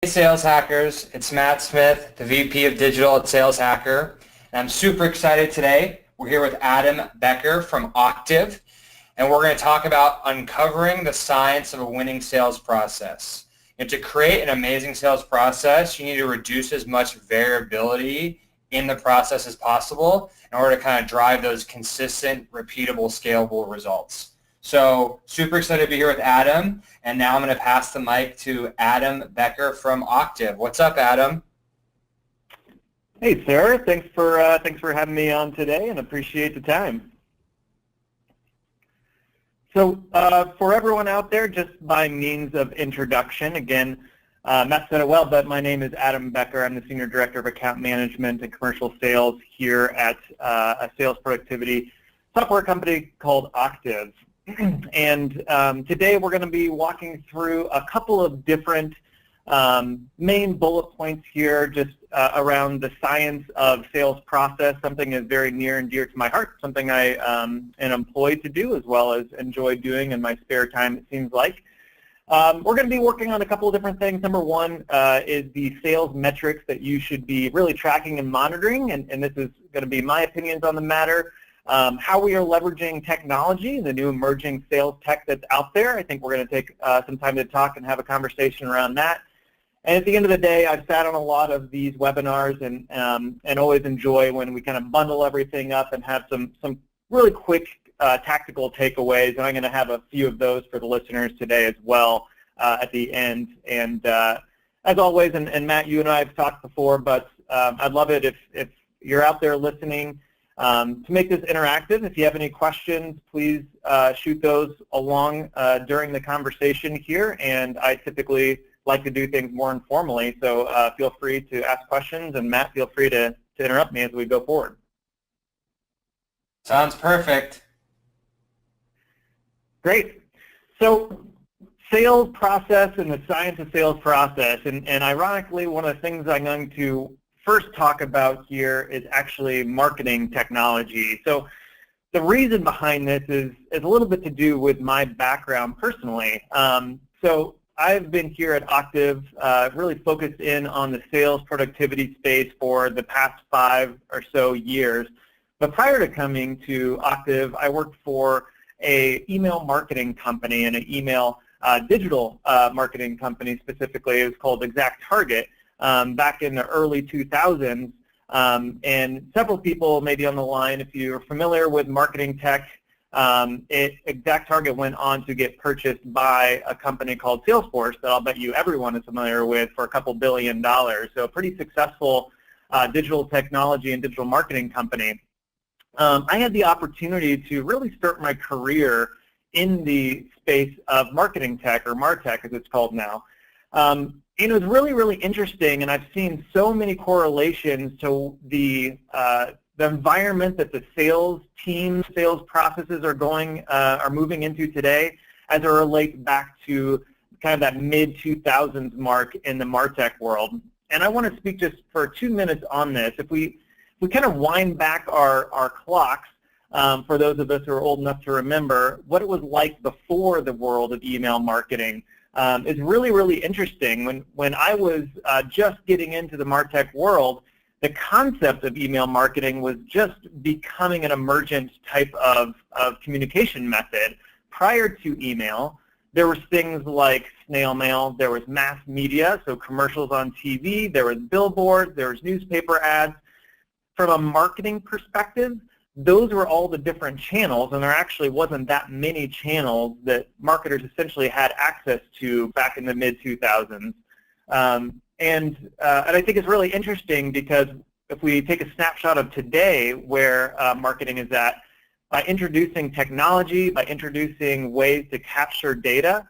Sales Hackers, it's Matt Smith, the VP of Digital at Sales Hacker, and I'm super excited today. We're here with Adam Becker from Octave, and we're going to talk about uncovering the science of a winning sales process. And to create an amazing sales process, you need to reduce as much variability in the process as possible in order to kind of drive those consistent, repeatable, scalable results. So super excited to be here with Adam, and now I'm going to pass the mic to Adam Becker from Octave. What's up, Adam? Hey, sir. Thanks for having me on today, and appreciate the time. So for everyone out there, just by means of introduction, again, Matt said it well, but my name is Adam Becker. I'm the Senior Director of Account Management and Commercial Sales here at a sales productivity software company called Octave. And today we're going to be walking through a couple of different main bullet points here just around the science of sales process, something that's very near and dear to my heart, something I am employed to do as well as enjoy doing in my spare time, it seems like. We're going to be working on a couple of different things. Number one is the sales metrics that you should be really tracking and monitoring, and this is going to be my opinions on the matter. How we are leveraging technology, the new emerging sales tech that's out there. I think we're going to take some time to talk and have a conversation around that. And at the end of the day, I've sat on a lot of these webinars and always enjoy when we kind of bundle everything up and have some really quick tactical takeaways. And I'm going to have a few of those for the listeners today as well at the end. And as always, and Matt, you and I have talked before, but I'd love it if you're out there listening. To make this interactive, if you have any questions, please shoot those along during the conversation here, and I typically like to do things more informally, so feel free to ask questions, and Matt, feel free to interrupt me as we go forward. Sounds perfect. Great. So sales process and the science of sales process, and ironically, one of the things I'm going to first talk about here is actually marketing technology. So the reason behind this is a little bit to do with my background personally. So I've been here at Octave, really focused in on the sales productivity space for the past 5 or so years. But prior to coming to Octave, I worked for an email marketing company and an email digital marketing company specifically. It was called ExactTarget. Back in the early 2000s, and several people maybe on the line, if you're familiar with marketing tech, ExactTarget went on to get purchased by a company called Salesforce that I'll bet you everyone is familiar with for a couple $2 billion. So a pretty successful digital technology and digital marketing company. I had the opportunity to really start my career in the space of marketing tech, or MarTech as it's called now. It was really, really interesting, and I've seen so many correlations to the environment that the sales team, sales processes are moving into today as it relates back to kind of that mid-2000s mark in the MarTech world. And I want to speak just for 2 minutes on this. If we kind of wind back our clocks, for those of us who are old enough to remember, what it was like before the world of email marketing. Is really, really interesting. When I was just getting into the MarTech world, the concept of email marketing was just becoming an emergent type of communication method. Prior to email, there was things like snail mail, there was mass media, so commercials on TV, there was billboards, there was newspaper ads. From a marketing perspective, those were all the different channels, and there actually wasn't that many channels that marketers essentially had access to back in the mid-2000s. And I think it's really interesting because if we take a snapshot of today where marketing is at, by introducing technology, by introducing ways to capture data,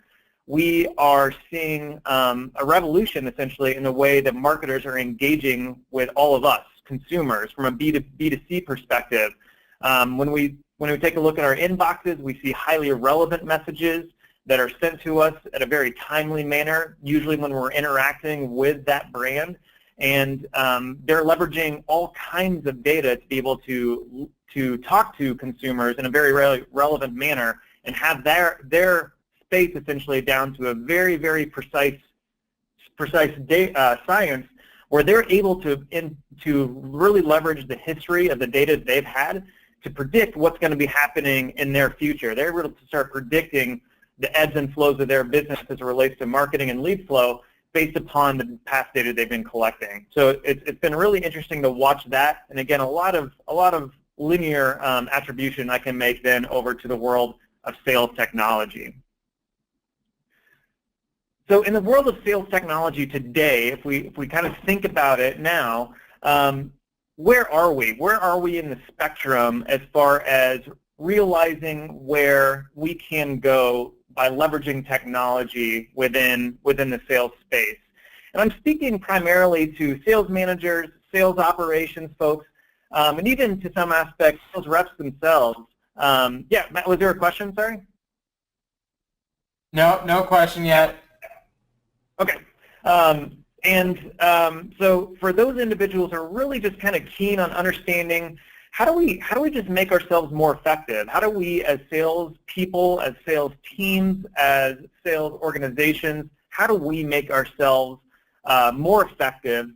we are seeing a revolution essentially in the way that marketers are engaging with all of us, consumers, from a B2C perspective. When we take a look at our inboxes, we see highly relevant messages that are sent to us at a very timely manner, usually when we're interacting with that brand. And they're leveraging all kinds of data to be able to talk to consumers in a very relevant manner and have their space essentially down to a very, very precise precise science, where they're able to really leverage the history of the data they've had to predict what's going to be happening in their future. They're able to start predicting the ebbs and flows of their business as it relates to marketing and lead flow based upon the past data they've been collecting. So it's been really interesting to watch that, and again, a lot of linear attribution I can make then over to the world of sales technology. So in the world of sales technology today, if we kind of think about it now, where are we? Where are we in the spectrum as far as realizing where we can go by leveraging technology within the sales space? And I'm speaking primarily to sales managers, sales operations folks, and even to some aspects, sales reps themselves. Yeah, Matt, was there a question, sorry? No question yet. Okay. So for those individuals who are really just kind of keen on understanding how do we just make ourselves more effective? How do we, as sales people, as sales teams, as sales organizations, how do we make ourselves more effective?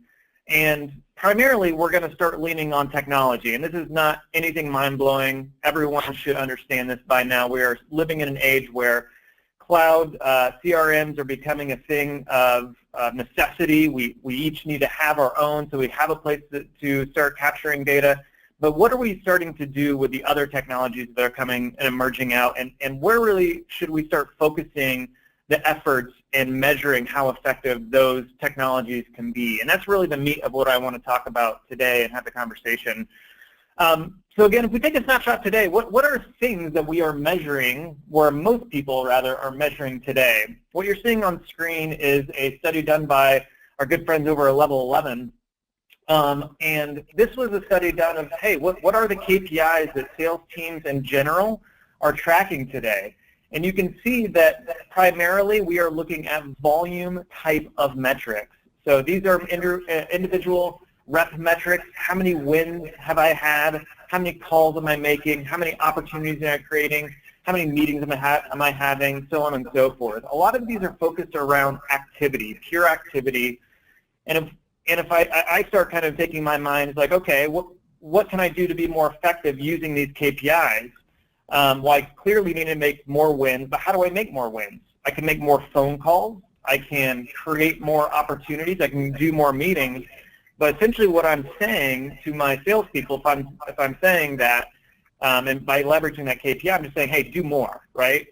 And primarily, we're going to start leaning on technology. And this is not anything mind-blowing. Everyone should understand this by now. We are living in an age where cloud CRMs are becoming a thing of necessity. We each need to have our own, so we have a place to start capturing data. But what are we starting to do with the other technologies that are coming and emerging out, and where really should we start focusing the efforts in measuring how effective those technologies can be? And that's really the meat of what I want to talk about today and have the conversation. So again, if we take a snapshot today, what are things that we are measuring, where most people rather are measuring today? What you're seeing on screen is a study done by our good friends over at Level 11. And this was a study done of, hey, what are the KPIs that sales teams in general are tracking today? And you can see that primarily we are looking at volume type of metrics. So these are individual rep metrics. How many wins have I had? How many calls am I making? How many opportunities am I creating? How many meetings am I having? So on and so forth. A lot of these are focused around activity, pure activity. And if I start kind of taking my mind, it's like, okay, what can I do to be more effective using these KPIs? Well, I clearly need to make more wins, but how do I make more wins? I can make more phone calls. I can create more opportunities. I can do more meetings. But essentially what I'm saying to my salespeople, if I'm saying that, and by leveraging that KPI, I'm just saying, hey, do more, right?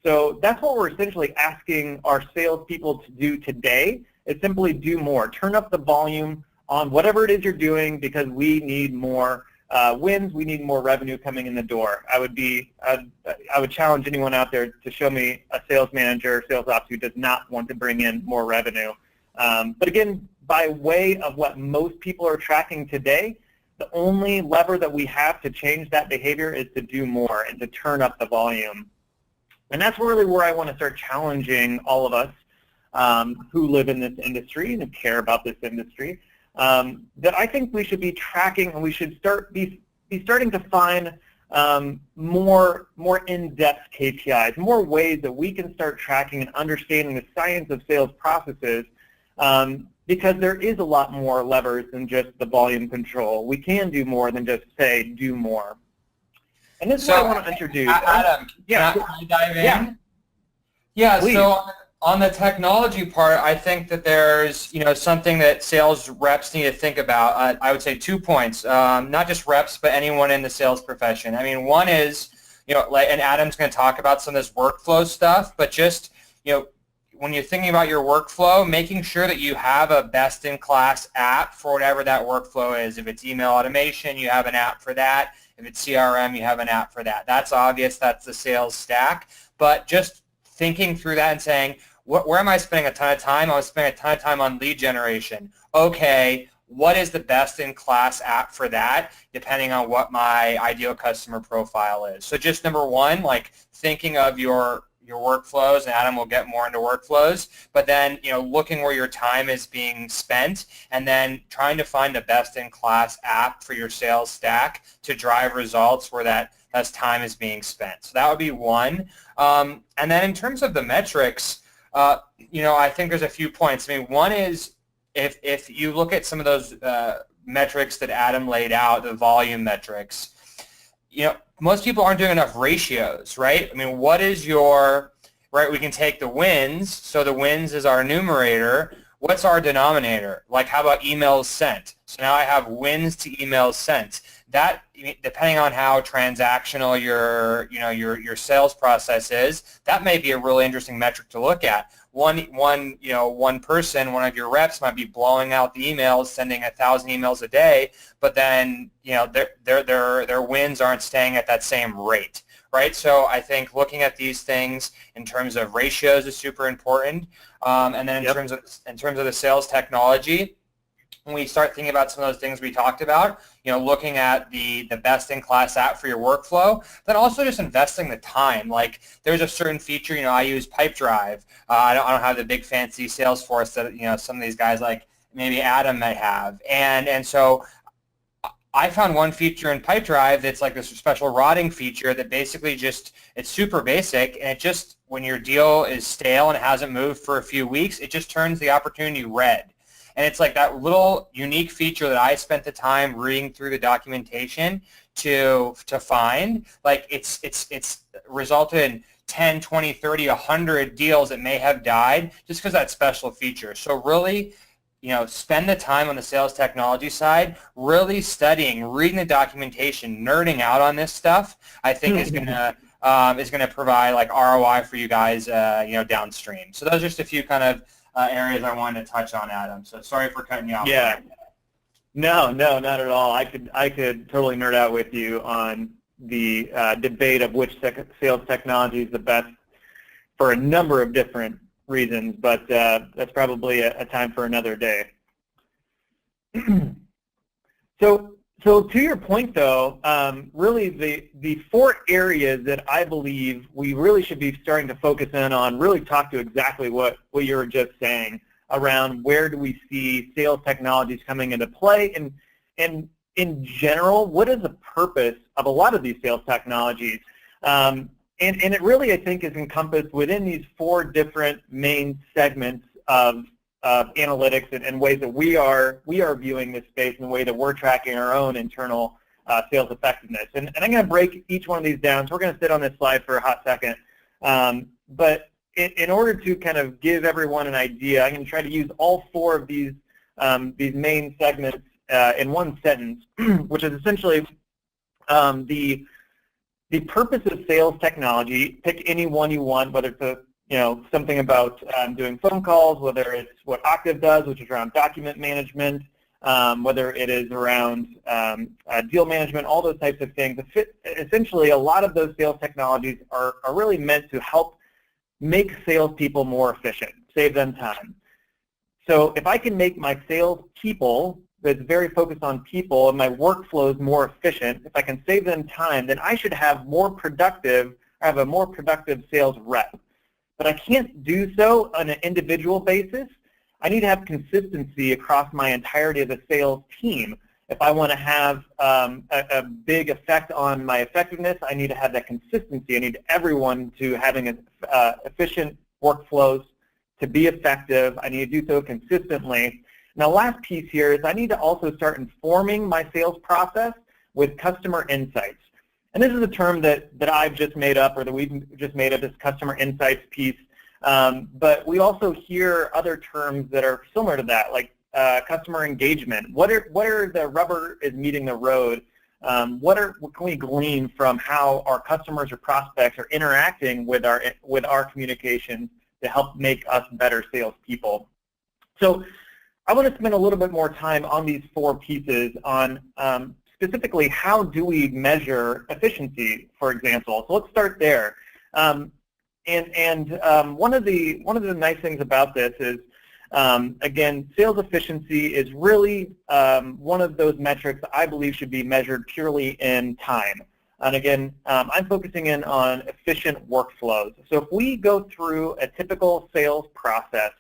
So that's what we're essentially asking our salespeople to do today, is simply do more. Turn up the volume on whatever it is you're doing, because we need more wins. We need more revenue coming in the door. I would challenge anyone out there to show me a sales manager, sales ops who does not want to bring in more revenue. But again, by way of what most people are tracking today, the only lever that we have to change that behavior is to do more and to turn up the volume. And that's really where I want to start challenging all of us who live in this industry and who care about this industry, that I think we should be tracking, and we should be starting to find more in-depth KPIs, more ways that we can start tracking and understanding the science of sales processes, because there is a lot more levers than just the volume control. We can do more than just say, do more. And this is what I want to introduce. Adam, yeah. can I dive in? Yeah. Yeah, Please. so on the technology part, I think that there's something that sales reps need to think about. I would say 2 points, not just reps, but anyone in the sales profession. I mean, one is, and Adam's going to talk about some of this workflow stuff, but just, when you're thinking about your workflow, making sure that you have a best-in-class app for whatever that workflow is. If it's email automation, you have an app for that. If it's CRM, you have an app for that. That's obvious. That's the sales stack. But just thinking through that and saying, where am I spending a ton of time? I was spending a ton of time on lead generation. Okay, what is the best-in-class app for that, depending on what my ideal customer profile is? So just number one, like thinking of your workflows, and Adam will get more into workflows, but then looking where your time is being spent, and then trying to find the best-in-class app for your sales stack to drive results where that time is being spent. So that would be one. And then in terms of the metrics, I think there's a few points. I mean, one is if you look at some of those metrics that Adam laid out, the volume metrics, most people aren't doing enough ratios, right? I mean, what is right, we can take the wins, so the wins is our numerator. What's our denominator? Like, how about emails sent? So now I have wins to emails sent. That, depending on how transactional your sales process is, that may be a really interesting metric to look at. One person, one of your reps might be blowing out the emails, sending 1,000 emails a day, but then their wins aren't staying at that same rate, right? So I think looking at these things in terms of ratios is super important, and then in terms of the sales technology, when we start thinking about some of those things we talked about, looking at the best-in-class app for your workflow, then also just investing the time. Like, there's a certain feature, I use Pipedrive. I don't have the big fancy Salesforce that, some of these guys like maybe Adam might have. And so I found one feature in Pipedrive that's like this special routing feature that basically it's super basic, and it just, when your deal is stale and it hasn't moved for a few weeks, it just turns the opportunity red. And it's like that little unique feature that I spent the time reading through the documentation to find. Like, it's resulted in 10, 20, 30, 100 deals that may have died just because of that special feature. So really, spend the time on the sales technology side, really studying, reading the documentation, nerding out on this stuff, I think is gonna provide like ROI for you guys, downstream. So those are just a few kind of areas I wanted to touch on, Adam. So sorry for cutting you off. Yeah. No, not at all. I could totally nerd out with you on the debate of which sales technology is the best for a number of different reasons, but that's probably a time for another day. So to your point, though, really the 4 areas that I believe we really should be starting to focus in on really talk to exactly what you were just saying around where do we see sales technologies coming into play, and in general, what is the purpose of a lot of these sales technologies? And it really, I think, is encompassed within these 4 different main segments of analytics and ways that we are viewing this space and the way that we're tracking our own internal sales effectiveness. And I'm going to break each one of these down. So we're going to sit on this slide for a hot second. But in order to kind of give everyone an idea, I'm going to try to use all 4 of these main segments in one sentence, which is essentially the purpose of sales technology. Pick any one you want, whether it's something about doing phone calls, whether it's what Octave does, which is around document management, whether it is around deal management, all those types of things. Essentially, a lot of those sales technologies are really meant to help make salespeople more efficient, save them time. So if I can make my salespeople that's very focused on people and my workflows more efficient, if I can save them time, then I should have a more productive sales rep. But I can't do so on an individual basis. I need to have consistency across my entirety of the sales team. If I want to have a big effect on my effectiveness, I need to have that consistency. I need everyone to having efficient workflows to be effective. I need to do so consistently. Now, last piece here is I need to also start informing my sales process with customer insights. And this is a term that I've just made up, or that we've just made up, this customer insights piece. But we also hear other terms that are similar to that, like customer engagement. What are the rubber is meeting the road? What can we glean from how our customers or prospects are interacting with our communication to help make us better salespeople? So I want to spend a little bit more time on these 4 pieces on specifically how do we measure efficiency, for example. So let's start there. One of the nice things about this is, again, sales efficiency is really one of those metrics I believe should be measured purely in time. And again, I'm focusing in on efficient workflows. So if we go through a typical sales process,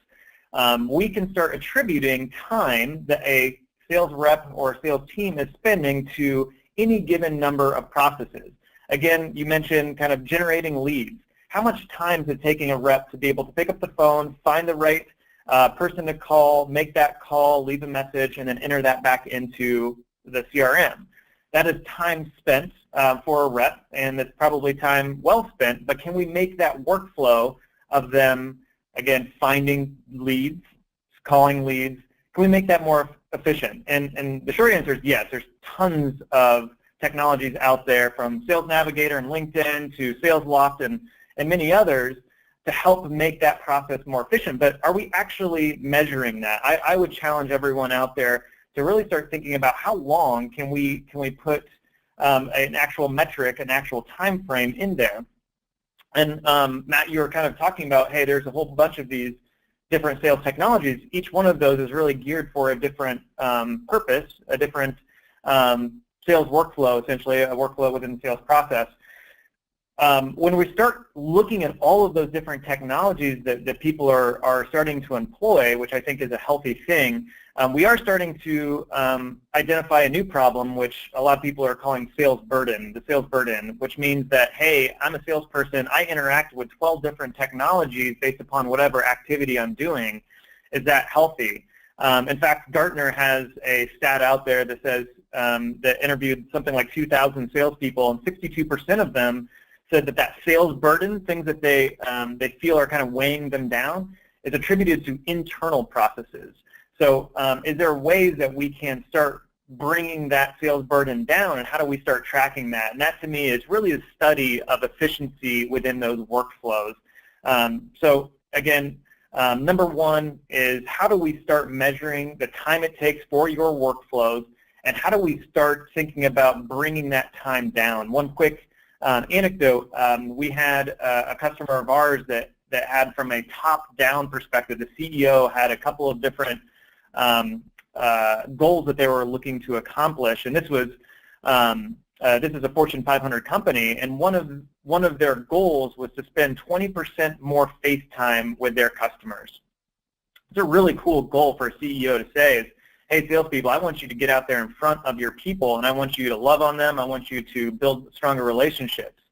we can start attributing time that a sales rep or sales team is spending to any given number of processes. Again, you mentioned kind of generating leads. how much time is it taking a rep to be able to pick up the phone, find the right person to call, make that call, leave a message, and then enter that back into the CRM. That is time spent for a rep, and it's probably time well spent, but can we make that workflow of them, again, finding leads, calling leads, can we make that more efficient? And the short answer is yes. There's tons of technologies out there, from Sales Navigator and LinkedIn to SalesLoft and many others, to help make that process more efficient. But are we actually measuring that? I would challenge everyone out there to really start thinking about how long can we put an actual metric, an actual time frame in there. And Matt, you were kind of talking about, hey, there's a whole bunch of these different sales technologies. Each one of those is really geared for a different purpose, a different sales workflow, essentially, a workflow within the sales process. When we start looking at all of those different technologies that people are starting to employ, which I think is a healthy thing, we are starting to identify a new problem, which a lot of people are calling sales burden, the sales burden, which means that, hey, I'm a salesperson, I interact with 12 different technologies based upon whatever activity I'm doing. Is that healthy? In fact, Gartner has a stat out there that says that interviewed something like 2,000 salespeople, and 62% of them said that sales burden, things that they feel are kind of weighing them down, is attributed to internal processes. So is there ways that we can start bringing that sales burden down, and how do we start tracking that? And that, to me, is really a study of efficiency within those workflows. So again, number one is, how do we start measuring the time it takes for your workflows, and how do we start thinking about bringing that time down? One quick anecdote, we had a customer of ours that had, from a top-down perspective, the CEO had a couple of different goals that they were looking to accomplish, and this is a Fortune 500 company, and one of their goals was to spend 20% more face time with their customers. It's a really cool goal for a CEO to say, is, hey, salespeople, I want you to get out there in front of your people, and I want you to love on them. I want you to build stronger relationships.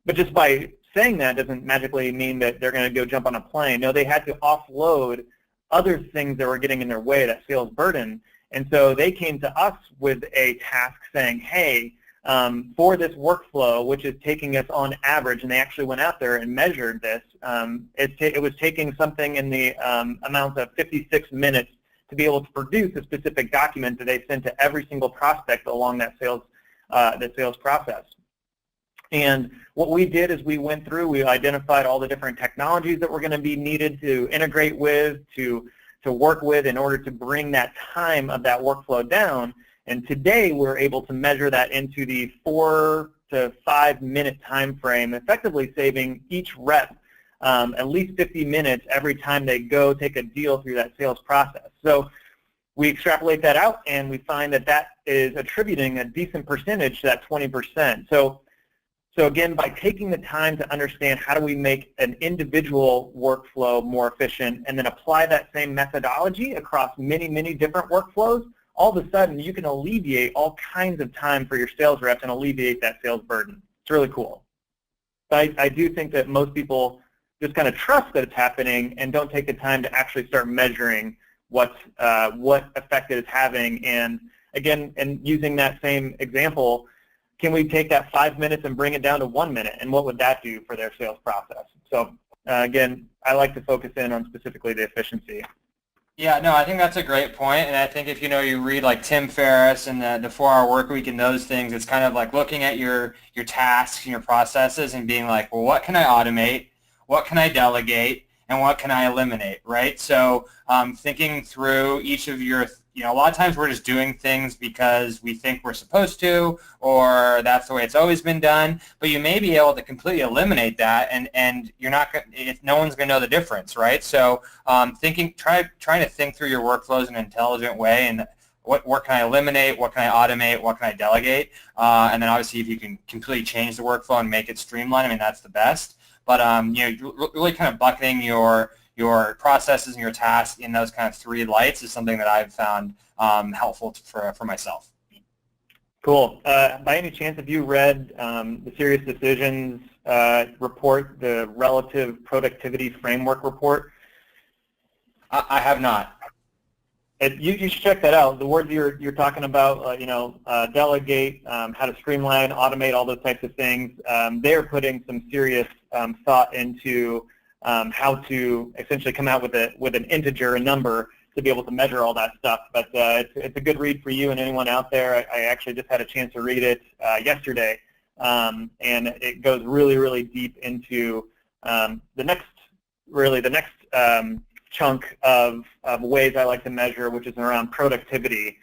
But just by saying that doesn't magically mean that they're going to go jump on a plane. No, they had to offload other things that were getting in their way, that sales burden. And so they came to us with a task saying, hey, for this workflow, which is taking us on average, and they actually went out there and measured this, it was taking something in the amount of 56 minutes to be able to produce a specific document that they sent to every single prospect along that sales process. And what we did is we went through, we identified all the different technologies that were going to be needed to integrate with, to work with, in order to bring that time of that workflow down. And today we're able to measure that into the 4 to 5 minute time frame, effectively saving each rep at least 50 minutes every time they go take a deal through that sales process. So we extrapolate that out, and we find that is attributing a decent percentage to that 20%. So again, by taking the time to understand how do we make an individual workflow more efficient, and then apply that same methodology across many, many different workflows, all of a sudden you can alleviate all kinds of time for your sales reps and alleviate that sales burden. It's really cool. But I do think that most people just kind of trust that it's happening and don't take the time to actually start measuring what effect it is having. And again, and using that same example, can we take that 5 minutes and bring it down to 1 minute, and what would that do for their sales process? So again, I like to focus in on specifically the efficiency. Yeah, no, I think that's a great point, and I think if you read like Tim Ferriss and the 4-Hour Workweek and those things, it's kind of like looking at your tasks and your processes and being like, well, what can I automate, what can I delegate, and what can I eliminate, right? So thinking through each of your, a lot of times we're just doing things because we think we're supposed to, or that's the way it's always been done, but you may be able to completely eliminate that, and you're not, no one's going to know the difference, right? So trying to think through your workflows in an intelligent way, and what can I eliminate, what can I automate, what can I delegate, and then obviously if you can completely change the workflow and make it streamlined, I mean, that's the best. But really kind of bucketing your processes and your tasks in those kind of 3 lights is something that I've found helpful for myself. Cool. By any chance, have you read the Serious Decisions report, the Relative Productivity Framework report? I have not. You should check that out. The words you're talking about, delegate, how to streamline, automate, all those types of things. They're putting some serious thought into how to essentially come out with an integer, a number, to be able to measure all that stuff. But it's a good read for you and anyone out there. I actually just had a chance to read it yesterday, and it goes really, really deep into the next chunk of ways I like to measure, which is around productivity.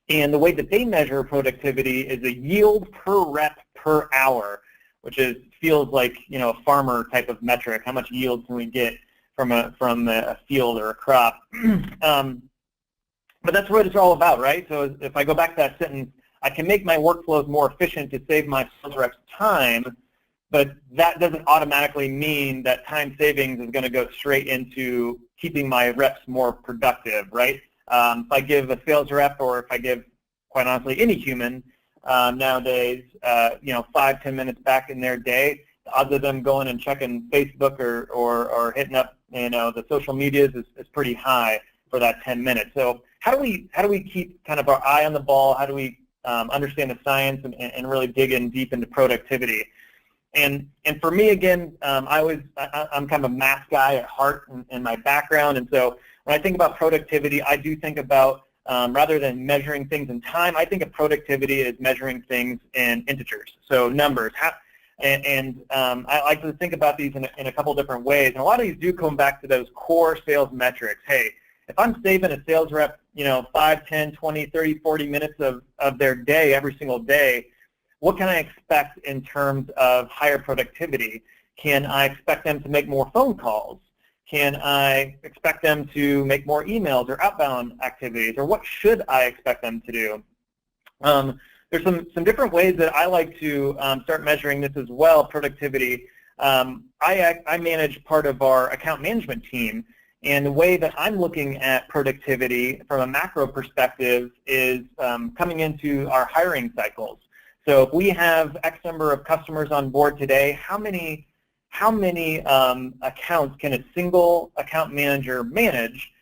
And the way that they measure productivity is a yield per rep per hour, which feels like a farmer type of metric. How much yield can we get from a field or a crop? But that's what it's all about, right? So if I go back to that sentence, I can make my workflows more efficient to save my sales reps time, but that doesn't automatically mean that time savings is going to go straight into keeping my reps more productive, right? If I give a sales rep, or if I give, quite honestly, any human nowadays, 5-10 minutes back in their day, the odds of them going and checking Facebook or hitting up the social medias is pretty high for that 10 minutes. So how do we keep kind of our eye on the ball? How do we understand the science and really dig in deep into productivity? And for me, again, I'm kind of a math guy at heart in my background, and so when I think about productivity, I do think about, rather than measuring things in time, I think of productivity as measuring things in integers, so numbers. I like to think about these in a couple different ways, and a lot of these do come back to those core sales metrics. Hey, if I'm saving a sales rep, 5, 10, 20, 30, 40 minutes of their day every single day, what can I expect in terms of higher productivity? Can I expect them to make more phone calls? Can I expect them to make more emails or outbound activities? Or what should I expect them to do? There's some different ways that I like to start measuring this as well, productivity. I manage part of our account management team, and the way that I'm looking at productivity from a macro perspective is coming into our hiring cycles. So if we have X number of customers on board today, how many accounts can a single account manager manage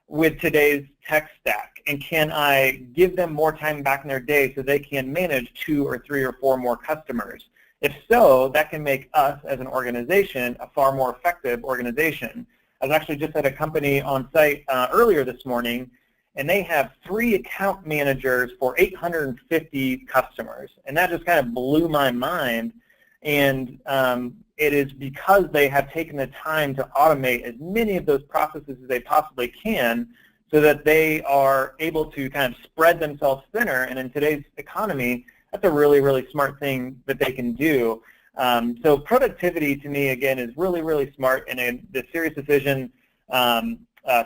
with today's tech stack? And can I give them more time back in their day so they can manage 2 or 3 or 4 more customers? If so, that can make us as an organization a far more effective organization. I was actually just at a company on site earlier this morning, and they have 3 account managers for 850 customers. And that just kind of blew my mind. And it is because they have taken the time to automate as many of those processes as they possibly can so that they are able to kind of spread themselves thinner. And in today's economy, that's a really, really smart thing that they can do. So productivity, to me, again, is really, really smart. And in the Serious Decision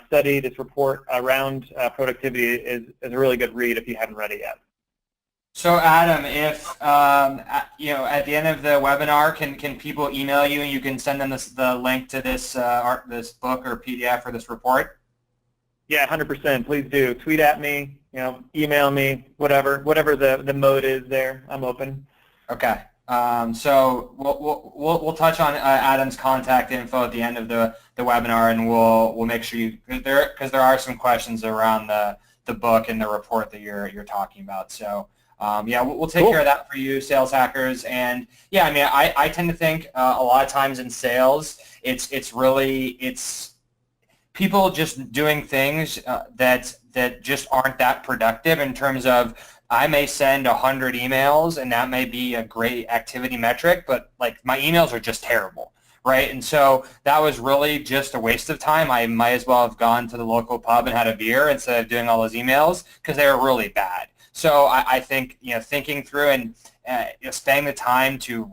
study, this report around productivity is a really good read if you haven't read it yet. So Adam, if at the end of the webinar, can people email you and you can send them the link to this this book or PDF or this report? Yeah, 100%. Please do. Tweet at me, email me, whatever the mode is there. I'm open. Okay. So we'll touch on Adam's contact info at the end of the webinar, and we'll make sure because there are some questions around the book and the report that you're talking about. So yeah, we'll take care of that for you, sales hackers. And yeah, I mean, I tend to think a lot of times in sales, it's people just doing things that just aren't that productive in terms of, I may send 100 emails and that may be a great activity metric, but like my emails are just terrible, right? And so that was really just a waste of time. I might as well have gone to the local pub and had a beer instead of doing all those emails because they were really bad. So I think, thinking through and spending the time to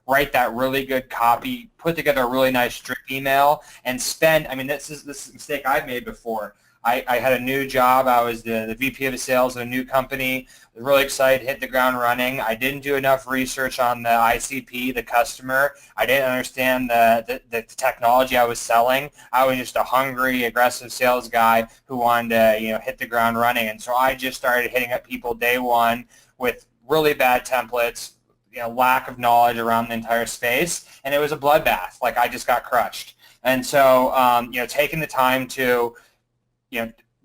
write that really good copy, put together a really nice drip email, and spend. I mean, this is a mistake I've made before. I had a new job. I was the VP of sales at a new company. Really excited, hit the ground running. I didn't do enough research on the ICP, the customer. I didn't understand the technology I was selling. I was just a hungry, aggressive sales guy who wanted to, hit the ground running. And so I just started hitting up people day one with really bad templates, lack of knowledge around the entire space, and it was a bloodbath. Like, I just got crushed. And so, taking the time to,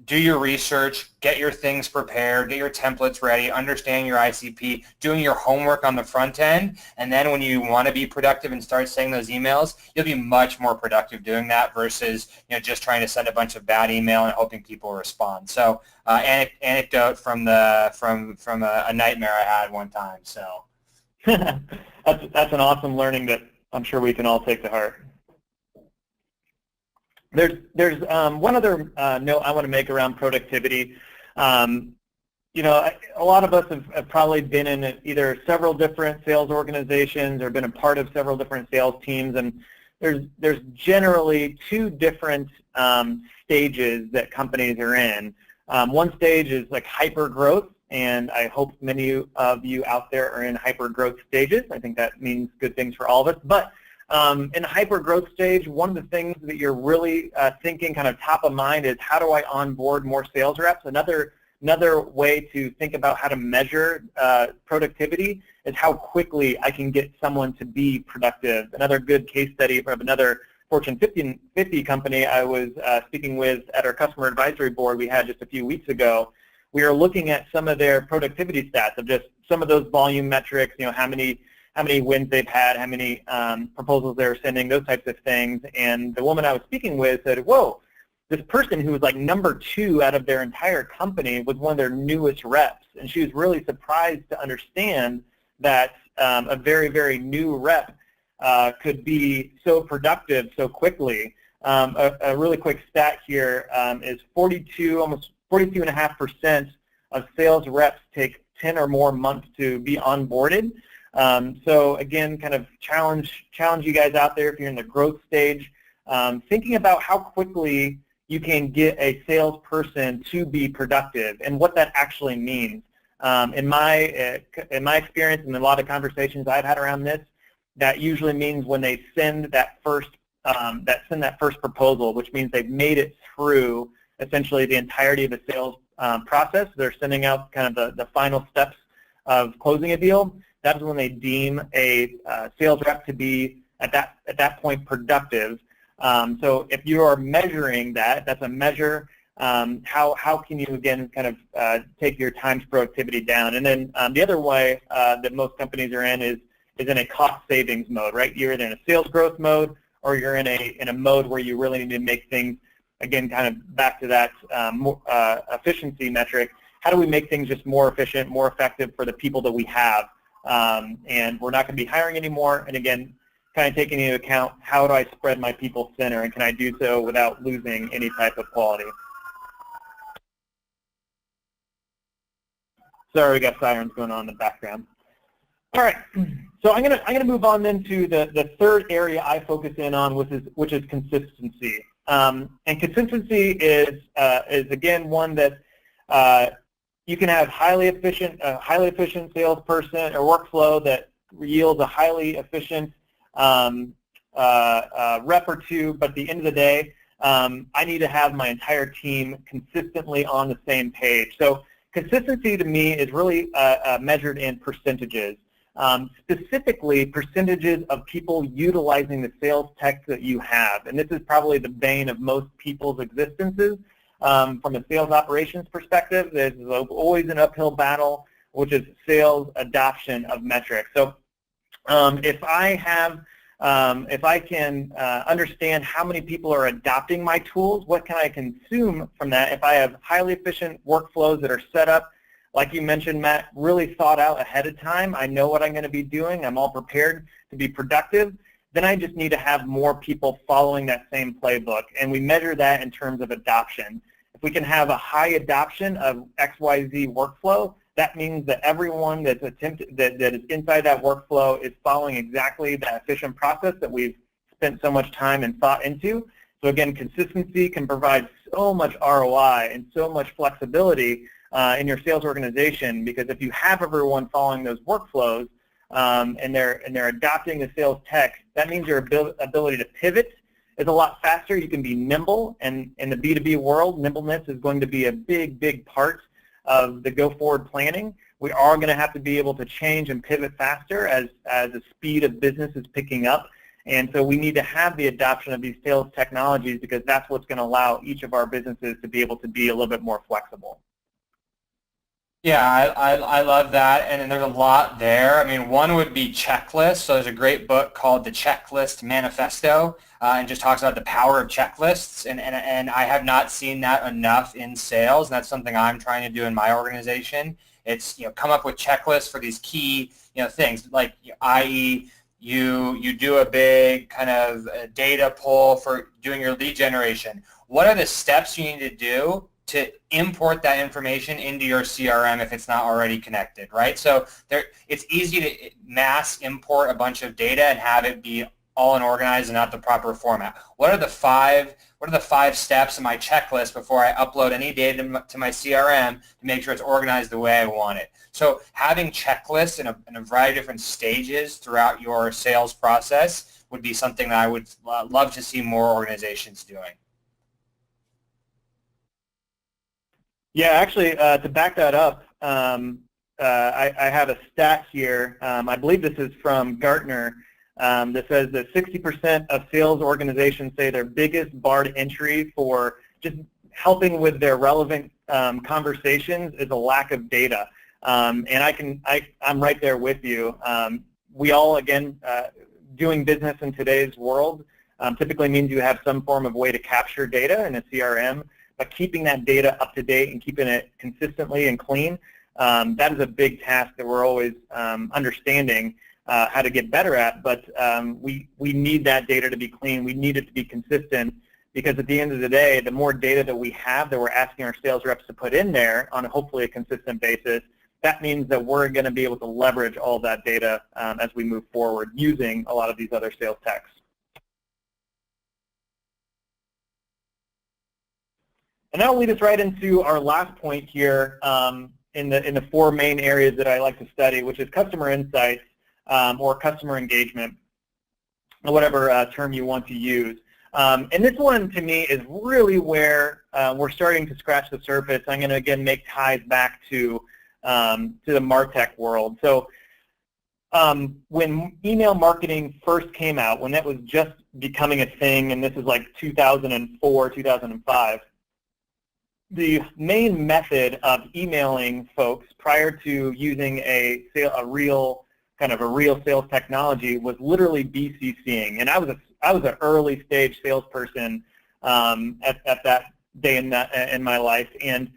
do your research, get your things prepared, get your templates ready, understand your ICP, doing your homework on the front end, and then when you want to be productive and start sending those emails, you'll be much more productive doing that versus just trying to send a bunch of bad email and hoping people respond. So, anecdote from a nightmare I had one time. So. That's an awesome learning that I'm sure we can all take to heart. There's one other note I want to make around productivity. A lot of us have probably been in either several different sales organizations or been a part of several different sales teams, and there's generally two different stages that companies are in. One stage is like hyper growth, and I hope many of you out there are in hyper growth stages. I think that means good things for all of us. But in the hyper growth stage, one of the things that you're really thinking kind of top of mind is, how do I onboard more sales reps? Another way to think about how to measure productivity is how quickly I can get someone to be productive. Another good case study from another Fortune 50 company I was speaking with at our customer advisory board we had just a few weeks ago. We are looking at some of their productivity stats of just some of those volume metrics, how many wins they've had, how many proposals they're sending, those types of things. And the woman I was speaking with said, whoa, this person who was like number 2 out of their entire company was one of their newest reps. And she was really surprised to understand that a very, very new rep could be so productive so quickly. A really quick stat here is almost 42.5% of sales reps take 10 or more months to be onboarded. So again, kind of challenge you guys out there if you're in the growth stage, thinking about how quickly you can get a salesperson to be productive and what that actually means. In my experience and a lot of conversations I've had around this, that usually means when they send that first proposal, which means they've made it through essentially the entirety of the sales process. They're sending out kind of the final steps of closing a deal. That's when they deem a sales rep to be at that point productive. So if you are measuring that, that's a measure. How can you again kind of take your time's productivity down? And then the other way that most companies are in is in a cost savings mode, right? You're either in a sales growth mode or you're in a mode where you really need to make things, again, kind of back to that efficiency metric. How do we make things just more efficient, more effective for the people that we have? And we're not going to be hiring anymore. And again, kind of taking into account, how do I spread my people thinner, and can I do so without losing any type of quality? Sorry, we got sirens going on in the background. All right, so I'm gonna move on then to the third area I focus in on, which is consistency. And consistency is again one that you can have highly efficient salesperson or workflow that yields a highly efficient rep or two, but at the end of the day, I need to have my entire team consistently on the same page. So consistency to me is really measured in percentages. Specifically, percentages of people utilizing the sales tech that you have. And this is probably the bane of most people's existences. From a sales operations perspective, there's always an uphill battle, which is sales adoption of metrics. So if I can understand how many people are adopting my tools, what can I consume from that? If I have highly efficient workflows that are set up, like you mentioned, Matt, really thought out ahead of time, I know what I'm going to be doing, I'm all prepared to be productive, then I just need to have more people following that same playbook. And we measure that in terms of adoption. If we can have a high adoption of XYZ workflow, that means that everyone that is inside that workflow is following exactly that efficient process that we've spent so much time and thought into. So again, consistency can provide so much ROI and so much flexibility in your sales organization, because if you have everyone following those workflows and they're adopting the sales tech, that means your ability to pivot is a lot faster. You can be nimble, and in the B2B world, nimbleness is going to be a big part of the go-forward planning. We are going to have to be able to change and pivot faster as the speed of business is picking up. And so we need to have the adoption of these sales technologies, because that's what's going to allow each of our businesses to be able to be a little bit more flexible. Yeah, I love that, and then there's a lot there. I mean, one would be checklists. So there's a great book called The Checklist Manifesto, and just talks about the power of checklists, and I have not seen that enough in sales, and that's something I'm trying to do in my organization. It's, come up with checklists for these key, things, like, i.e., you do a big kind of data pull for doing your lead generation. What are the steps you need to do to import that information into your CRM if it's not already connected, right? So it's easy to mass import a bunch of data and have it be all unorganized and not the proper format. What are the five steps in my checklist before I upload any data to my CRM to make sure it's organized the way I want it? So having checklists in a variety of different stages throughout your sales process would be something that I would love to see more organizations doing. Yeah, actually, to back that up, I have a stat here. I believe this is from Gartner, that says that 60% of sales organizations say their biggest bar to entry for just helping with their relevant conversations is a lack of data. And I'm right there with you. We all, again, doing business in today's world typically means you have some form of way to capture data in a CRM. But keeping that data up to date and keeping it consistently and clean, that is a big task that we're always understanding how to get better at. But we need that data to be clean. We need it to be consistent, because at the end of the day, the more data that we have that we're asking our sales reps to put in there on hopefully a consistent basis, that means that we're going to be able to leverage all of that data as we move forward using a lot of these other sales techs. And that'll lead us right into our last point here in the four main areas that I like to study, which is customer insights or customer engagement, or whatever term you want to use. And this one, to me, is really where we're starting to scratch the surface. I'm going to, again, make ties back to the MarTech world. So when email marketing first came out, when that was just becoming a thing, and this is like 2004, 2005, the main method of emailing folks prior to using a real sales technology was literally BCCing. And I was an early stage salesperson at that day in my life, and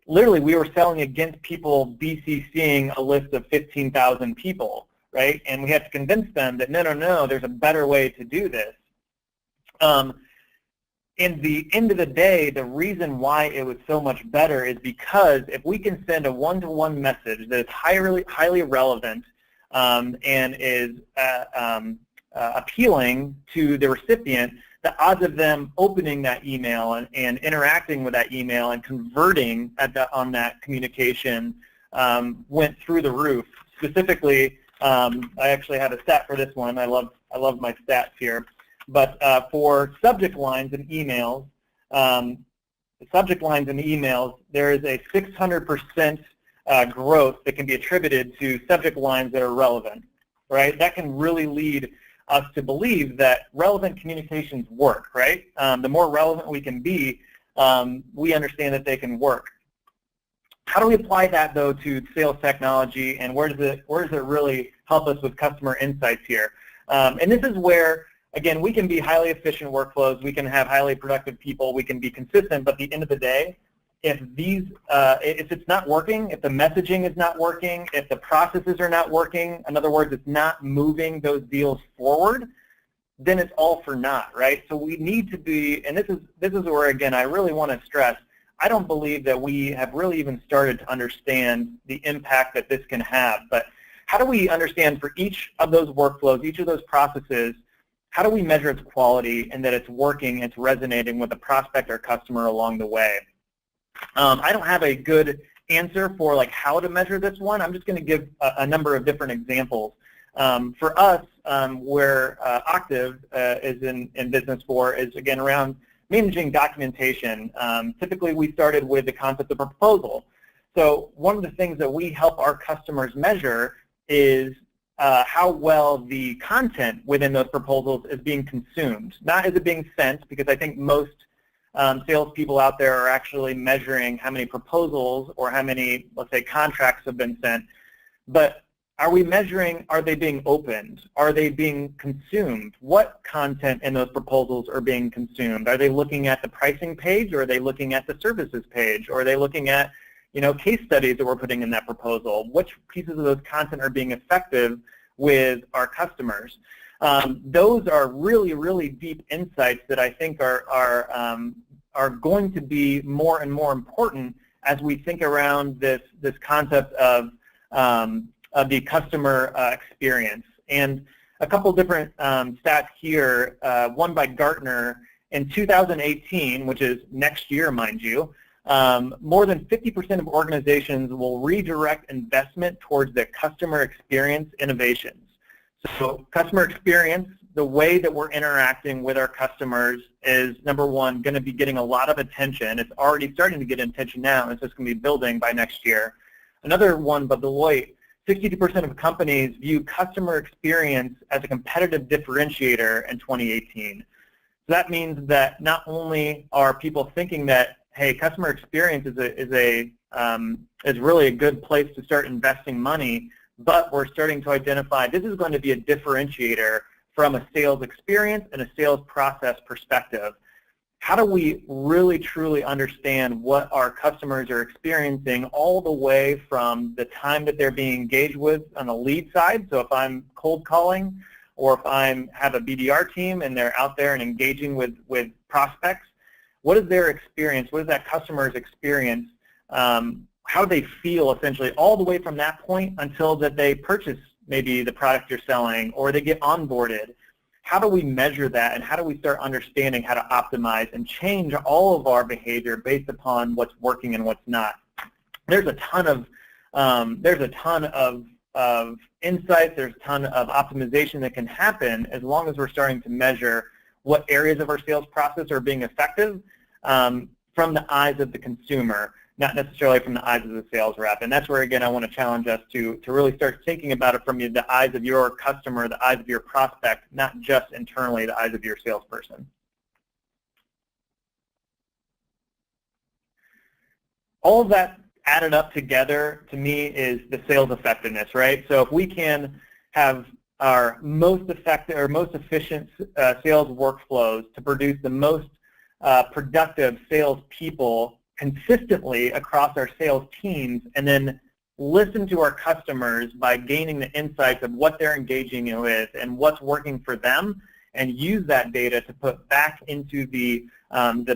literally we were selling against people BCCing a list of 15,000 people, right? And we had to convince them that no, there's a better way to do this. In the end of the day, the reason why it was so much better is because if we can send a one-to-one message that is highly relevant and is appealing to the recipient, the odds of them opening that email and interacting with that email and converting on that communication went through the roof. Specifically, I actually have a stat for this one. I love my stats here. But for subject lines in emails, there is a 600% growth that can be attributed to subject lines that are relevant, right? That can really lead us to believe that relevant communications work, right? The more relevant we can be, we understand that they can work. How do we apply that, though, to sales technology, and where does it really help us with customer insights here? And this is where, again, we can be highly efficient workflows, we can have highly productive people, we can be consistent, but at the end of the day, if it's not working, if the messaging is not working, if the processes are not working, in other words, it's not moving those deals forward, then it's all for naught, right? So we need to be, and this is where, again, I really want to stress, I don't believe that we have really even started to understand the impact that this can have, but how do we understand for each of those workflows, each of those processes, how do we measure its quality and that it's working, it's resonating with the prospect or customer along the way? I don't have a good answer for like how to measure this one. I'm just going to give a number of different examples. For us, where Octiv is in business for is, again, around managing documentation. Typically, we started with the concept of a proposal. So one of the things that we help our customers measure is how well the content within those proposals is being consumed. Not is it being sent, because I think most salespeople out there are actually measuring how many proposals or how many, let's say, contracts have been sent. But are we measuring, are they being opened? Are they being consumed? What content in those proposals are being consumed? Are they looking at the pricing page, or are they looking at the services page? Or are they looking at, case studies that we're putting in that proposal? Which pieces of those content are being effective with our customers? Those are really, really deep insights that I think are going to be more and more important as we think around this concept of the customer experience. And a couple different stats here, one by Gartner. In 2018, which is next year, mind you, more than 50% of organizations will redirect investment towards their customer experience innovations. So customer experience, the way that we're interacting with our customers, is, number one, going to be getting a lot of attention. It's already starting to get attention now, and it's just going to be building by next year. Another one by Deloitte, 62% of companies view customer experience as a competitive differentiator in 2018. So that means that not only are people thinking that, hey, customer experience is really a good place to start investing money, but we're starting to identify this is going to be a differentiator from a sales experience and a sales process perspective. How do we really truly understand what our customers are experiencing all the way from the time that they're being engaged with on the lead side? So if I'm cold calling, or if I have a BDR team and they're out there and engaging with prospects, what is their experience? What is that customer's experience? How do they feel, essentially, all the way from that point until that they purchase maybe the product you're selling, or they get onboarded? How do we measure that, and how do we start understanding how to optimize and change all of our behavior based upon what's working and what's not? There's a ton of insights. There's a ton of optimization that can happen as long as we're starting to measure what areas of our sales process are being effective from the eyes of the consumer, not necessarily from the eyes of the sales rep. And that's where, again, I want to challenge us to really start thinking about it from the eyes of your customer, the eyes of your prospect, not just internally the eyes of your salesperson. All of that added up together, to me, is the sales effectiveness, right? So if we can have our most effective or most efficient sales workflows to produce the most productive salespeople consistently across our sales teams, and then listen to our customers by gaining the insights of what they're engaging with and what's working for them, and use that data to put back into the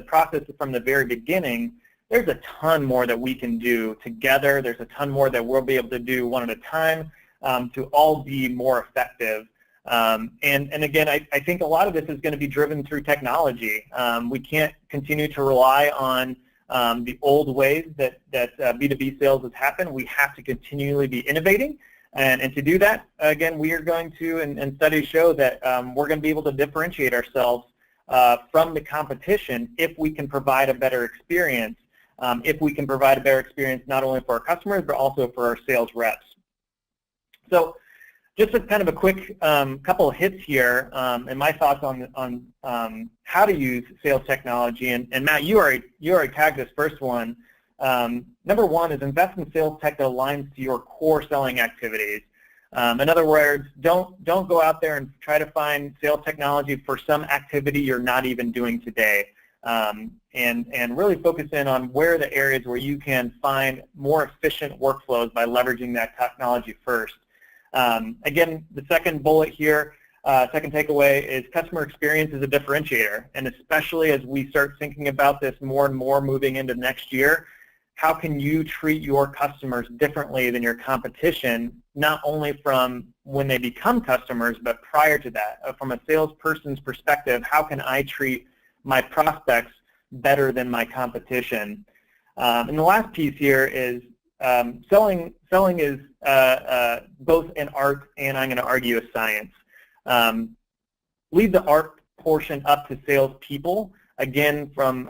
process from the very beginning, there's a ton more that we can do together. There's a ton more that we'll be able to do one at a time to all be more effective. And again, I think a lot of this is going to be driven through technology. We can't continue to rely on the old ways that B2B sales has happened. We have to continually be innovating. And to do that, again, we are going to, and studies show that we're going to be able to differentiate ourselves from the competition if we can provide a better experience, if we can provide a better experience not only for our customers, but also for our sales reps. So just a kind of a quick couple of hits here, and my thoughts on how to use sales technology. And Matt, you already tagged this first one. Number one is invest in sales tech that aligns to your core selling activities. In other words, don't go out there and try to find sales technology for some activity you're not even doing today. And really focus in on where the areas where you can find more efficient workflows by leveraging that technology first. Again, the second bullet here, second takeaway, is customer experience is a differentiator, and especially as we start thinking about this more and more moving into next year, how can you treat your customers differently than your competition, not only from when they become customers, but prior to that. From a salesperson's perspective, how can I treat my prospects better than my competition? And the last piece here is selling is both an art and, I'm going to argue, a science. Leave the art portion up to salespeople. Again, from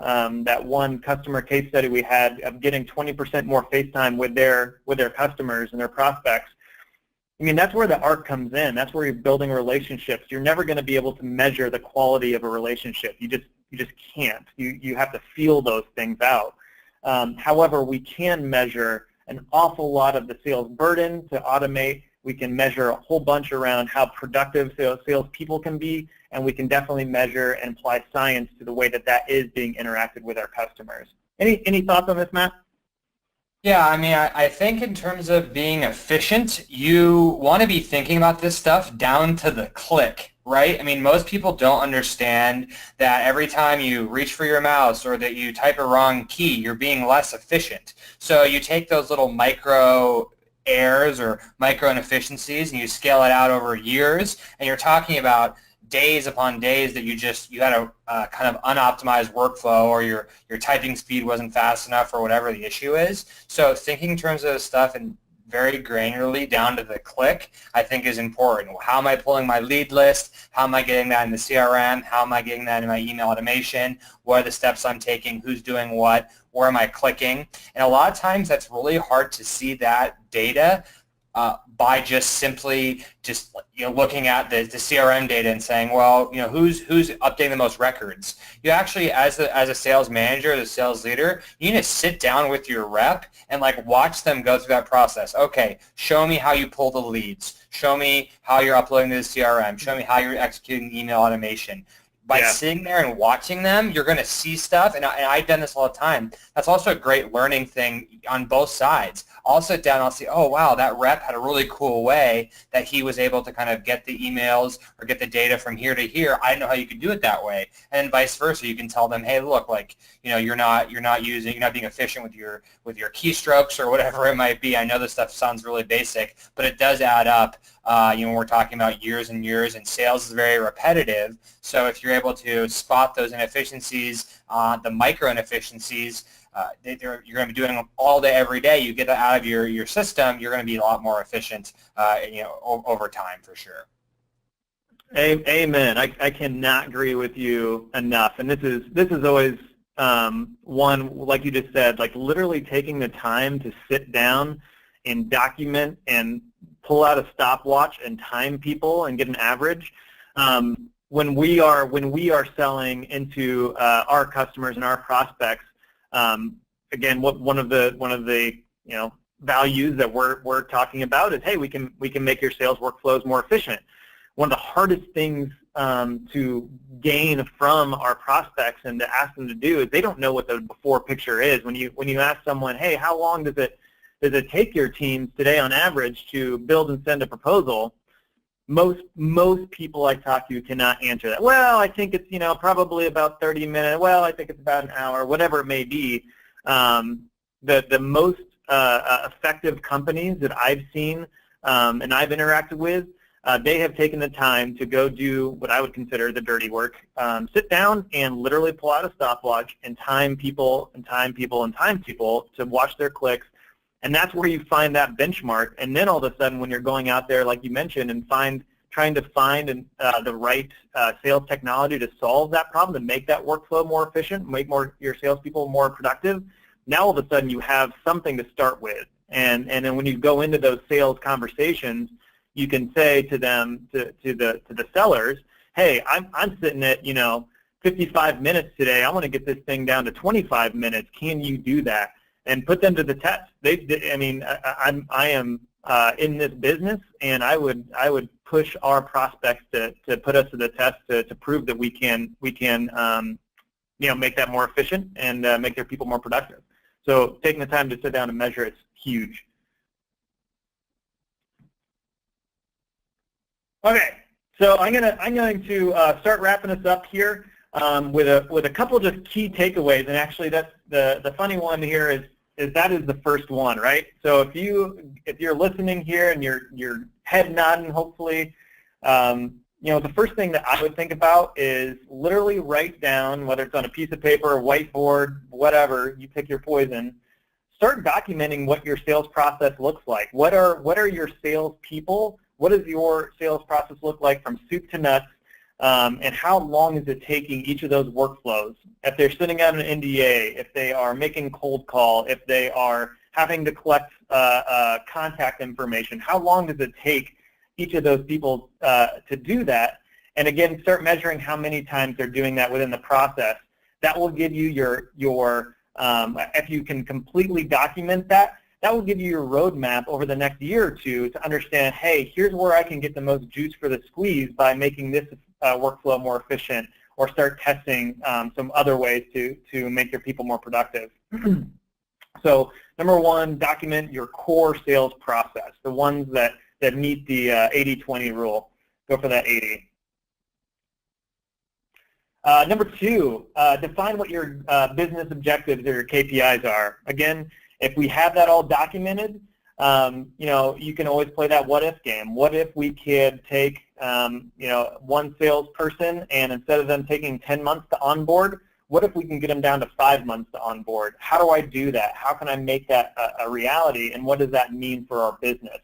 that one customer case study we had of getting 20% more face time with their customers and their prospects. I mean, that's where the art comes in. That's where you're building relationships. You're never going to be able to measure the quality of a relationship. You just can't. You have to feel those things out. However, we can measure an awful lot of the sales burden to automate. We can measure a whole bunch around how productive salespeople can be, and we can definitely measure and apply science to the way that is being interacted with our customers. Any thoughts on this, Matt? Yeah, I mean, I think in terms of being efficient, you want to be thinking about this stuff down to the click, right? I mean, most people don't understand that every time you reach for your mouse or that you type a wrong key, you're being less efficient. So you take those little micro errors or micro inefficiencies and you scale it out over years, and you're talking about days upon days that you had a kind of unoptimized workflow, or your typing speed wasn't fast enough, or whatever the issue is. So thinking in terms of this stuff and very granularly down to the click, I think is important. How am I pulling my lead list? How am I getting that in the CRM? How am I getting that in my email automation? What are the steps I'm taking? Who's doing what? Where am I clicking? And a lot of times that's really hard to see that data by just simply looking at the CRM data and saying, well, who's updating the most records. You actually, as a sales manager, the sales leader, you need to sit down with your rep and watch them go through that process. Okay, show me how you pull the leads. Show me how you're uploading to the CRM. Show me how you're executing email automation. By sitting there and watching them, you're going to see stuff, and I've done this all the time. That's also a great learning thing on both sides. I'll sit down and I'll see, oh, wow, that rep had a really cool way that he was able to kind of get the emails or get the data from here to here. I didn't know how you could do it that way. And vice versa, you can tell them, hey, look, you're not being efficient with your keystrokes or whatever it might be. I know this stuff sounds really basic, but it does add up. When we're talking about years and years, and sales is very repetitive. So if you're able to spot those inefficiencies, the micro inefficiencies, you're going to be doing them all day, every day. You get that out of your system, you're going to be a lot more efficient, over time for sure. Amen. I cannot agree with you enough. And this is always one, like you just said, literally taking the time to sit down and document and pull out a stopwatch and time people and get an average. When we are selling into our customers and our prospects, again, one of the values that we're talking about is, hey, we can make your sales workflows more efficient. One of the hardest things to gain from our prospects and to ask them to do is they don't know what the before picture is. When you ask someone, hey, how long does it take your teams today on average to build and send a proposal? Most people I talk to cannot answer that. Well, I think it's probably about 30 minutes. Well, I think it's about an hour, whatever it may be. The most effective companies that I've seen and I've interacted with, they have taken the time to go do what I would consider the dirty work. Sit down and literally pull out a stopwatch and time people to watch their clicks. And that's where you find that benchmark. And then all of a sudden, when you're going out there, like you mentioned, and trying to find the right sales technology to solve that problem, to make that workflow more efficient, make your salespeople more productive, now all of a sudden you have something to start with. And then when you go into those sales conversations, you can say to them, to the sellers, hey, I'm sitting at 55 minutes today. I want to get this thing down to 25 minutes. Can you do that? And put them to the test. I am in this business, and I would push our prospects to put us to the test to prove that we can make that more efficient and make their people more productive. So taking the time to sit down and measure it's huge. Okay, so I'm going to start wrapping us up here with a couple of just key takeaways, and actually that's the funny one here is is the first one, right? So if you're listening here and you're head nodding, hopefully, the first thing that I would think about is literally write down, whether it's on a piece of paper, a whiteboard, whatever, you pick your poison. Start documenting what your sales process looks like. What are your sales people? What does your sales process look like from soup to nuts? And how long is it taking each of those workflows? If they're sitting out an NDA, if they are making cold call, if they are having to collect contact information, how long does it take each of those people to do that? And again, start measuring how many times they're doing that within the process. That will give you your if you can completely document that, that will give you your roadmap over the next year or two to understand, hey, here's where I can get the most juice for the squeeze by making this workflow more efficient, or start testing some other ways to make your people more productive. So number one, document your core sales process, the ones that meet the 80-20 rule. Go for that 80. Number two, define what your business objectives or your KPIs are. Again, if we have that all documented, you can always play that what if game. What if we could take one salesperson, and instead of them taking 10 months to onboard, what if we can get them down to 5 months to onboard? How do I do that? How can I make that a reality, and what does that mean for our business?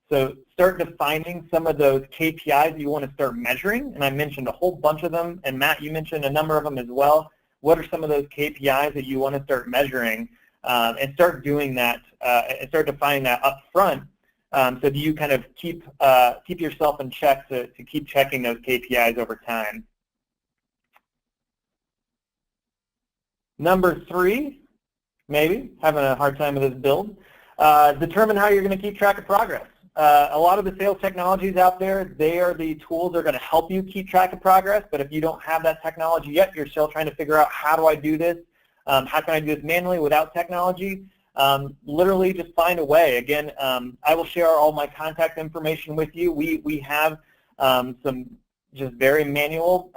So start defining some of those KPIs you want to start measuring, and I mentioned a whole bunch of them, and Matt, you mentioned a number of them as well. What are some of those KPIs that you want to start measuring, and start doing that, and start defining that up front, so that you kind of keep yourself in check to keep checking those KPIs over time. Number three, maybe, having a hard time with this build, determine how you're going to keep track of progress. A lot of the sales technologies out there, they are the tools that are going to help you keep track of progress, but if you don't have that technology yet, you're still trying to figure out, how do I do this? How can I do this manually without technology? Literally just find a way. Again, I will share all my contact information with you. We have some just very manual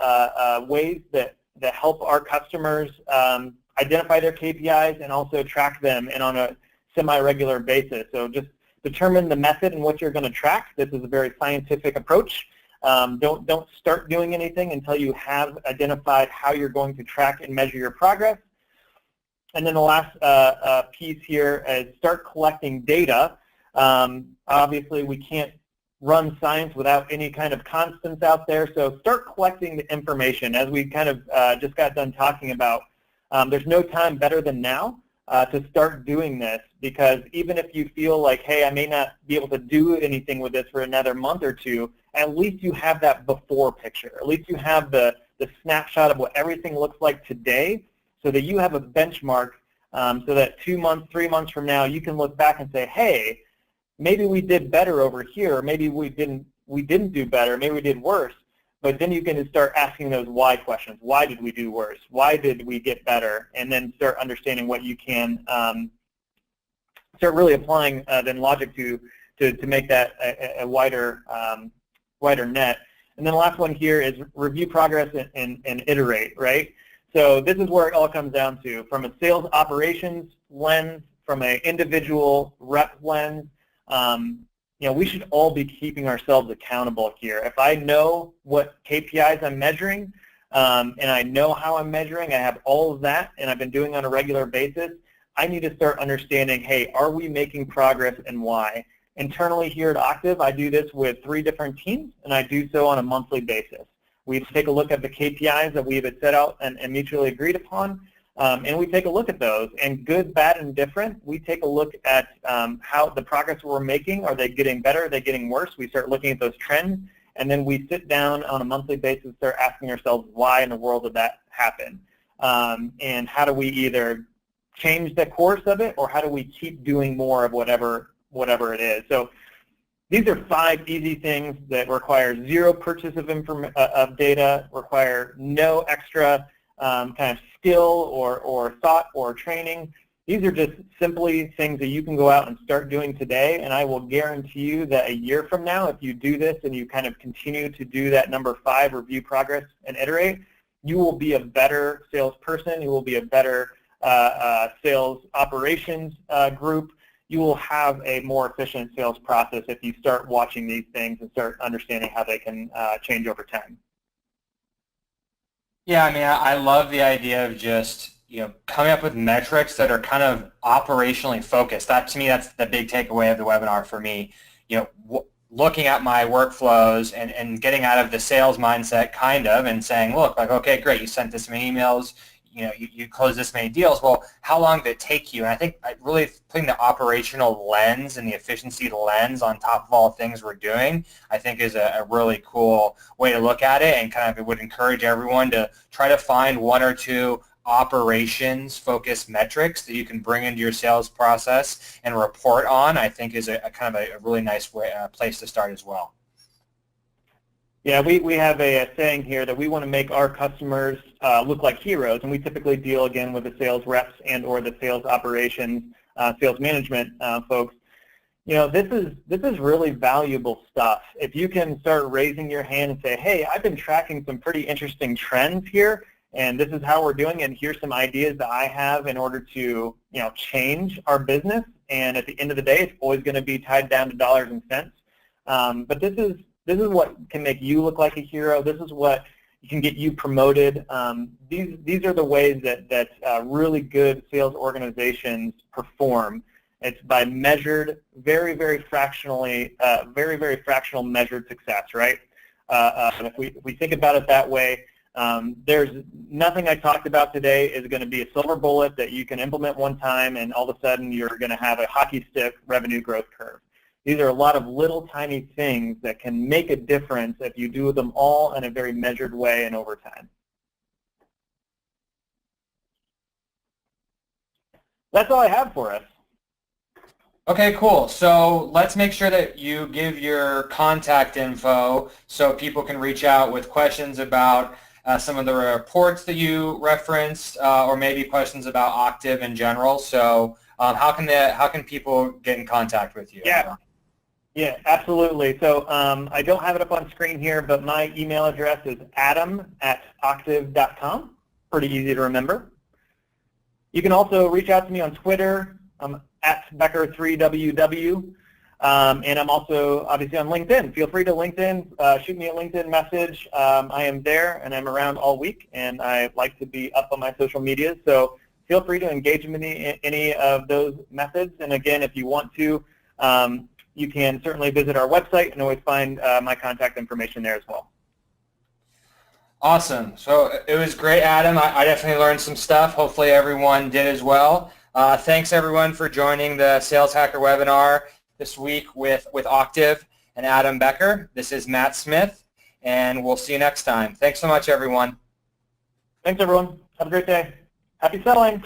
ways that help our customers identify their KPIs and also track them, and on a semi-regular basis. So just determine the method and what you're going to track. This is a very scientific approach. Don't start doing anything until you have identified how you're going to track and measure your progress. And then the last piece here is start collecting data. Obviously, we can't run science without any kind of constants out there, so start collecting the information. As we kind of just got done talking about, there's no time better than now to start doing this, because even if you feel like, hey, I may not be able to do anything with this for another month or two, at least you have that before picture. At least you have the snapshot of what everything looks like today, so that you have a benchmark, so that 2 months, 3 months from now, you can look back and say, hey, maybe we did better over here, maybe we didn't do better, maybe we did worse. But then you can start asking those why questions. Why did we do worse? Why did we get better? And then start understanding what you can, start really applying then logic to make that a wider net. And then the last one here is review progress and iterate, right? So this is where it all comes down to, from a sales operations lens, from an individual rep lens. We should all be keeping ourselves accountable here. If I know what KPIs I'm measuring, and I know how I'm measuring, I have all of that, and I've been doing on a regular basis, I need to start understanding, hey, are we making progress and why? Internally here at Octave, I do this with 3 different teams, and I do so on a monthly basis. We take a look at the KPIs that we have set out and mutually agreed upon, and we take a look at those. And good, bad, and different, we take a look at how the progress we're making. Are they getting better? Are they getting worse? We start looking at those trends, and then we sit down on a monthly basis, start asking ourselves, why in the world did that happen? And how do we either change the course of it, or how do we keep doing more of whatever it is? So these are 5 easy things that require 0 purchase of data, require no extra kind of skill or thought or training. These are just simply things that you can go out and start doing today, and I will guarantee you that a year from now, if you do this and you kind of continue to do that number 5, review progress and iterate, you will be a better salesperson, you will be a better sales operations group, you will have a more efficient sales process if you start watching these things and start understanding how they can change over time. Yeah, I mean, I love the idea of just, coming up with metrics that are kind of operationally focused. That, to me, that's the big takeaway of the webinar for me. Looking at my workflows and getting out of the sales mindset kind of and saying, look, like, okay, great, you sent this many emails, you closed this many deals. Well, how long did it take you? And I think really putting the operational lens and the efficiency lens on top of all things we're doing, I think is a really cool way to look at it, and kind of it would encourage everyone to try to find one or two operations-focused metrics that you can bring into your sales process and report on. I think is a kind of a really nice place to start as well. Yeah, we have a saying here that we want to make our customers look like heroes, and we typically deal again with the sales reps and or the sales operations, sales management folks. This is really valuable stuff. If you can start raising your hand and say, hey, I've been tracking some pretty interesting trends here, and this is how we're doing, and here's some ideas that I have in order to change our business. And at the end of the day, it's always going to be tied down to dollars and cents. But this is what can make you look like a hero. This is what can get you promoted. These are the ways that really good sales organizations perform. It's by measured, very, very fractionally, very fractional measured success, right? If we think about it that way, there's nothing I talked about today is going to be a silver bullet that you can implement one time and all of a sudden you're going to have a hockey stick revenue growth curve. These are a lot of little tiny things that can make a difference if you do them all in a very measured way and over time. That's all I have for us. Okay, cool. So let's make sure that you give your contact info so people can reach out with questions about some of the reports that you referenced, or maybe questions about Octave in general. So how can people get in contact with you? Yeah, absolutely. So I don't have it up on screen here, but my email address is adam@octave.com. Pretty easy to remember. You can also reach out to me on Twitter. I'm at Becker3WW. And I'm also obviously on LinkedIn. Feel free to LinkedIn, shoot me a LinkedIn message. I am there and I'm around all week, and I like to be up on my social media. So feel free to engage with me in any of those methods. And again, if you want to, you can certainly visit our website and always find my contact information there as well. Awesome. So it was great, Adam. I definitely learned some stuff. Hopefully everyone did as well. Thanks everyone for joining the Sales Hacker webinar this week with Octave and Adam Becker. This is Matt Smith, and we'll see you next time. Thanks so much, everyone. Thanks, everyone. Have a great day. Happy selling.